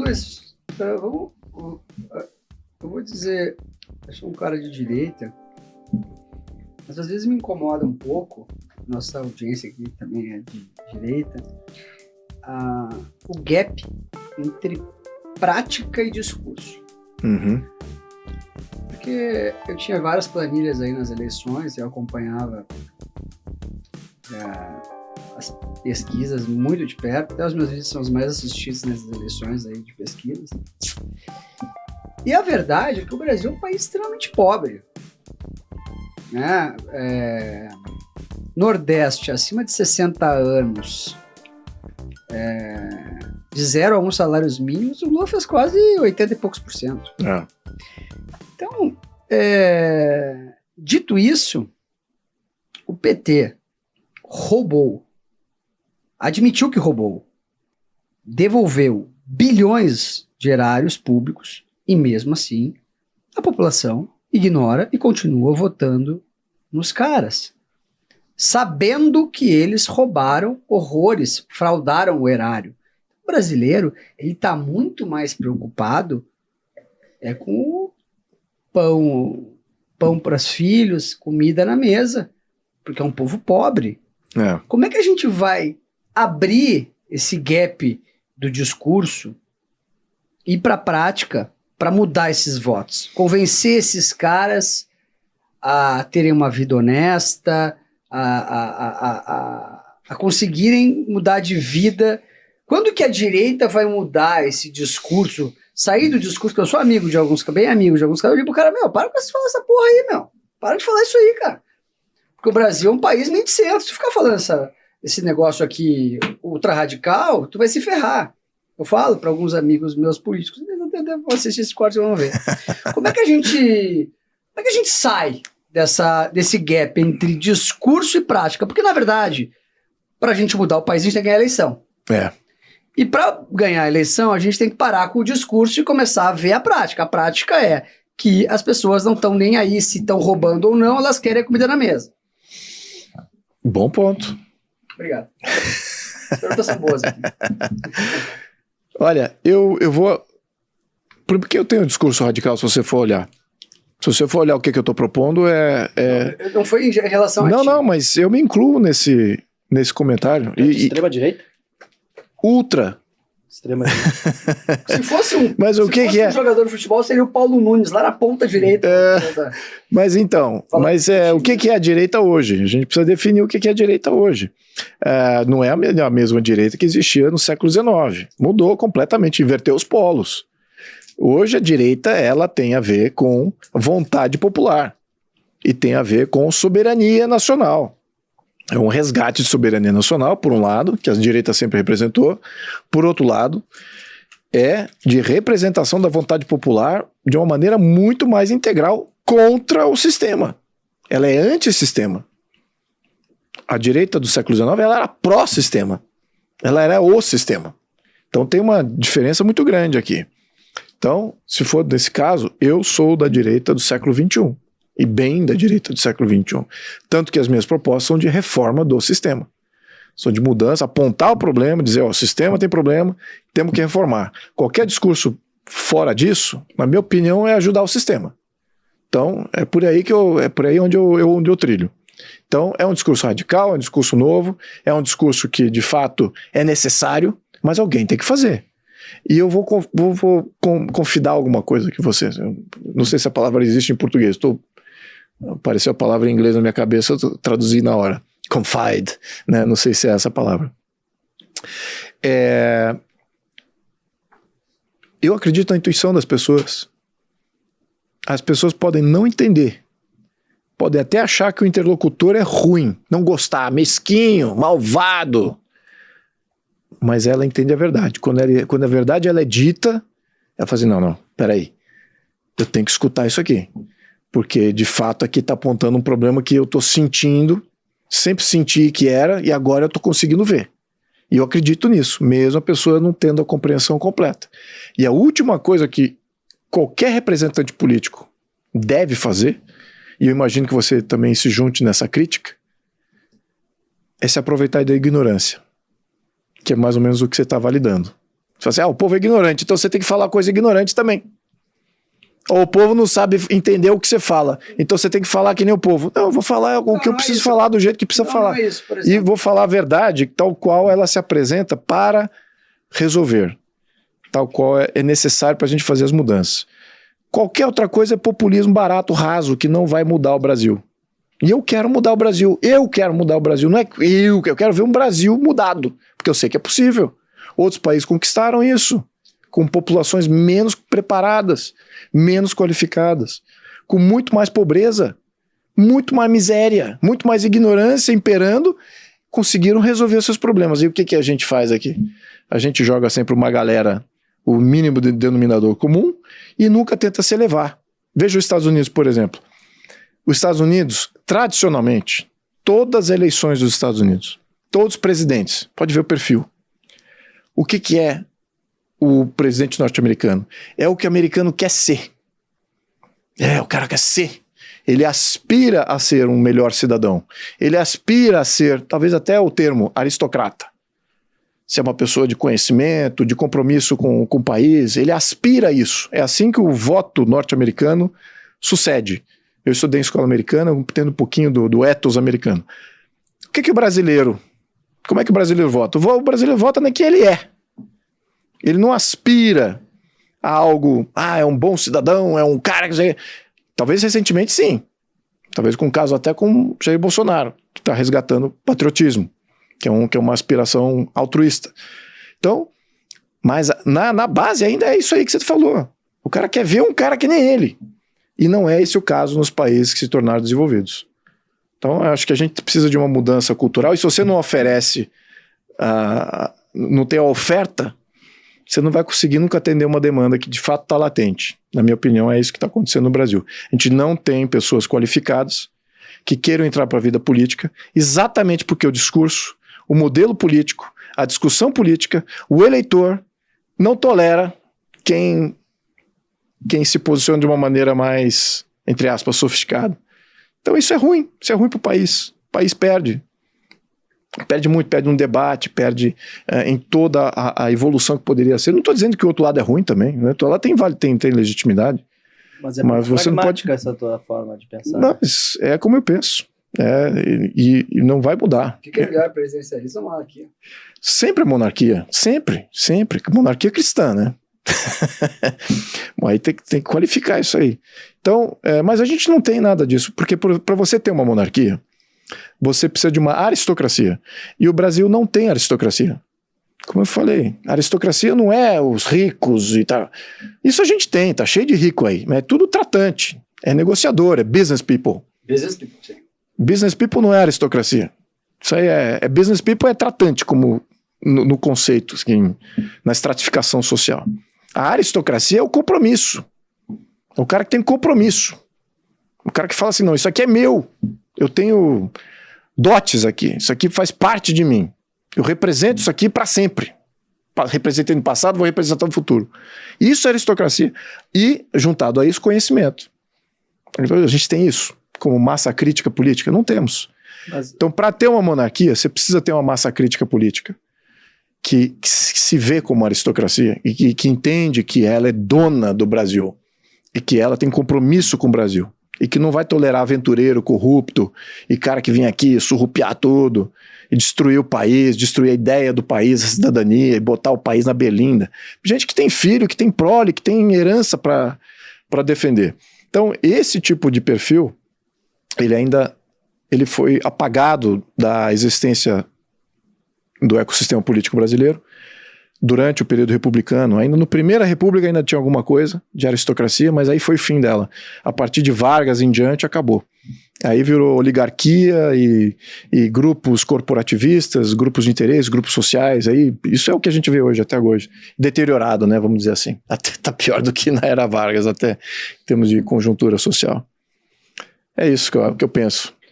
Luiz, eu vou dizer, eu sou um cara de direita, mas às vezes me incomoda um pouco, nossa audiência aqui também é de direita, o gap entre prática e discurso. Uhum. Porque eu tinha várias planilhas aí nas eleições, eu acompanhava as pesquisas muito de perto, até os meus vídeos são os mais assistidos nessas eleições aí de pesquisas. E a verdade é que o Brasil é um país extremamente pobre, né? Nordeste, acima de 60 anos, de 0 a 1 salários mínimos, o Lula fez quase 80 e poucos %. Então, dito isso, o PT roubou, admitiu que roubou, devolveu bilhões de erários públicos e mesmo assim a população ignora e continua votando nos caras, sabendo que eles roubaram horrores, fraudaram o erário. O brasileiro, ele está muito mais preocupado com o pão para os filhos, comida na mesa, porque é um povo pobre. Como é que a gente vai abrir esse gap do discurso e ir para a prática para mudar esses votos? Convencer esses caras a terem uma vida honesta, a conseguirem mudar de vida. Quando que a direita vai mudar esse discurso? Sair do discurso, que eu sou amigo de alguns, bem amigo de alguns caras, eu digo pro cara, para de falar essa porra aí, para de falar isso aí, cara. Porque o Brasil é um país meio de centro. Se tu ficar falando esse negócio aqui ultra radical, tu vai se ferrar. Eu falo para alguns amigos meus políticos, vão assistir esse corte e vão ver. Como é que a gente sai desse gap entre discurso e prática? Porque, na verdade, para a gente mudar o país, a gente tem que ganhar a eleição. E para ganhar a eleição, a gente tem que parar com o discurso e começar a ver a prática. A prática é que as pessoas não estão nem aí se estão roubando ou não, elas querem a comida na mesa. Bom ponto. Obrigado. As perguntas são boas aqui. Olha, eu vou... Porque eu tenho um discurso radical, se você for olhar. Se você for olhar o que eu estou propondo, Não foi em relação a ti. Não, mas eu me incluo nesse comentário. Extrema-direita? Ultra. Extrema-direita. Se fosse um jogador de futebol, seria o Paulo Nunes, lá na ponta direita. Mas então, o que é a direita hoje? A gente precisa definir o que é a direita hoje. Não é a mesma direita que existia no século XIX. Mudou completamente, inverteu os polos. Hoje a direita, ela tem a ver com vontade popular e tem a ver com soberania nacional. É um resgate de soberania nacional, por um lado, que a direita sempre representou. Por outro lado, é de representação da vontade popular de uma maneira muito mais integral contra o sistema. Ela é antissistema. A direita do século XIX, ela era pró-sistema. Ela era o sistema. Então tem uma diferença muito grande aqui. Então, se for nesse caso, eu sou da direita do século XXI. E bem da direita do século XXI. Tanto que as minhas propostas são de reforma do sistema. São de mudança, apontar o problema, dizer, o sistema tem problema, temos que reformar. Qualquer discurso fora disso, na minha opinião, é ajudar o sistema. Então, é por aí onde eu trilho. Então, é um discurso radical, é um discurso novo, é um discurso que, de fato, é necessário, mas alguém tem que fazer. E eu vou confidar alguma coisa que vocês... Não sei se a palavra existe em português, apareceu a palavra em inglês na minha cabeça, eu traduzi na hora. Confide, né? Não sei se é essa palavra. Eu acredito na intuição das pessoas. As pessoas podem não entender. Podem até achar que o interlocutor é ruim, não gostar, mesquinho, malvado. Mas ela entende a verdade. Quando a verdade ela é dita, ela fala assim, não, peraí. Eu tenho que escutar isso aqui. Porque, de fato, aqui está apontando um problema que eu estou sentindo, sempre senti que era, e agora eu estou conseguindo ver. E eu acredito nisso, mesmo a pessoa não tendo a compreensão completa. E a última coisa que qualquer representante político deve fazer, e eu imagino que você também se junte nessa crítica, é se aproveitar da ignorância, que é mais ou menos o que você está validando. Você fala assim, o povo é ignorante, então você tem que falar coisa ignorante também. Ou o povo não sabe entender o que você fala, então você tem que falar que nem o povo. Não, eu vou falar o que eu preciso falar do jeito que precisa falar. Não é isso, por E vou falar a verdade tal qual ela se apresenta para resolver. Tal qual é necessário para a gente fazer as mudanças. Qualquer outra coisa é populismo barato, raso, que não vai mudar o Brasil. E eu quero mudar o Brasil. Eu quero mudar o Brasil. Não é eu quero ver um Brasil mudado. Porque eu sei que é possível. Outros países conquistaram isso. Com populações menos preparadas, menos qualificadas, com muito mais pobreza, muito mais miséria, muito mais ignorância imperando, conseguiram resolver os seus problemas. E o que a gente faz aqui? A gente joga sempre uma galera, o mínimo de denominador comum, e nunca tenta se elevar. Veja os Estados Unidos, por exemplo. Os Estados Unidos, tradicionalmente, todas as eleições dos Estados Unidos, todos os presidentes, pode ver o perfil. O que é o presidente norte-americano? É o que o americano quer ser. O cara quer ser. Ele aspira a ser um melhor cidadão. Ele aspira a ser, talvez até o termo, aristocrata. Ser uma pessoa de conhecimento, de compromisso com o país. Ele aspira a isso. É assim que o voto norte-americano sucede. Eu estudei em escola americana, entendo um pouquinho do ethos americano. O que o brasileiro... Como é que o brasileiro vota? O brasileiro vota no que ele é. Ele não aspira a algo, é um bom cidadão, é um cara que... Talvez recentemente sim. Talvez com um caso até com Jair Bolsonaro, que está resgatando patriotismo, que é uma aspiração altruísta. Então, mas na base ainda é isso aí que você falou. O cara quer ver um cara que nem ele. E não é esse o caso nos países que se tornaram desenvolvidos. Então, eu acho que a gente precisa de uma mudança cultural, e se você não oferece, não tem a oferta, você não vai conseguir nunca atender uma demanda que de fato está latente. Na minha opinião, é isso que está acontecendo no Brasil. A gente não tem pessoas qualificadas que queiram entrar para a vida política, exatamente porque o discurso, o modelo político, a discussão política, o eleitor não tolera quem se posiciona de uma maneira mais, entre aspas, sofisticada. Então isso é ruim para o país. O país perde muito, perde um debate, perde em toda a evolução que poderia ser. Não estou dizendo que o outro lado é ruim também, né? O outro lado tem legitimidade. Mas é muito você não pode... essa tua forma de pensar. Mas é como eu penso. E não vai mudar. O que é melhor, presidencialismo ou monarquia? Sempre a monarquia. Sempre. Monarquia cristã, né? Aí tem que qualificar isso aí. Então, mas a gente não tem nada disso, porque para você ter uma monarquia, você precisa de uma aristocracia. E o Brasil não tem aristocracia. Como eu falei, a aristocracia não é os ricos e tal. Isso a gente tem, tá cheio de rico aí, mas é tudo tratante, é negociador, é business people. Business people, sim. Business people não é aristocracia. Isso aí é business people, é tratante, como no conceito, assim, na estratificação social. A aristocracia é o compromisso. É o cara que tem compromisso. O cara que fala assim, não, isso aqui é meu. Eu tenho dotes aqui. Isso aqui faz parte de mim. Eu represento isso aqui para sempre. Representei no passado, vou representar no futuro. Isso é aristocracia. E, juntado a isso, conhecimento. A gente tem isso como massa crítica política? Não temos. Então, para ter uma monarquia, você precisa ter uma massa crítica política que se vê como aristocracia e que entende que ela é dona do Brasil e que ela tem compromisso com o Brasil e que não vai tolerar aventureiro, corrupto e cara que vem aqui surrupiar tudo e destruir o país, destruir a ideia do país, a cidadania e botar o país na berlinda. Gente que tem filho, que tem prole, que tem herança para defender. Então, esse tipo de perfil, ele foi apagado da existência do ecossistema político brasileiro durante o período republicano. Ainda no Primeira República ainda tinha alguma coisa de aristocracia, mas aí foi o fim dela. A partir de Vargas em diante acabou. Aí virou oligarquia e grupos corporativistas, grupos de interesse, grupos sociais. Aí, isso é o que a gente vê hoje, até hoje. Deteriorado, né, vamos dizer assim. Até tá pior do que na era Vargas, até em termos de conjuntura social. É isso que eu penso.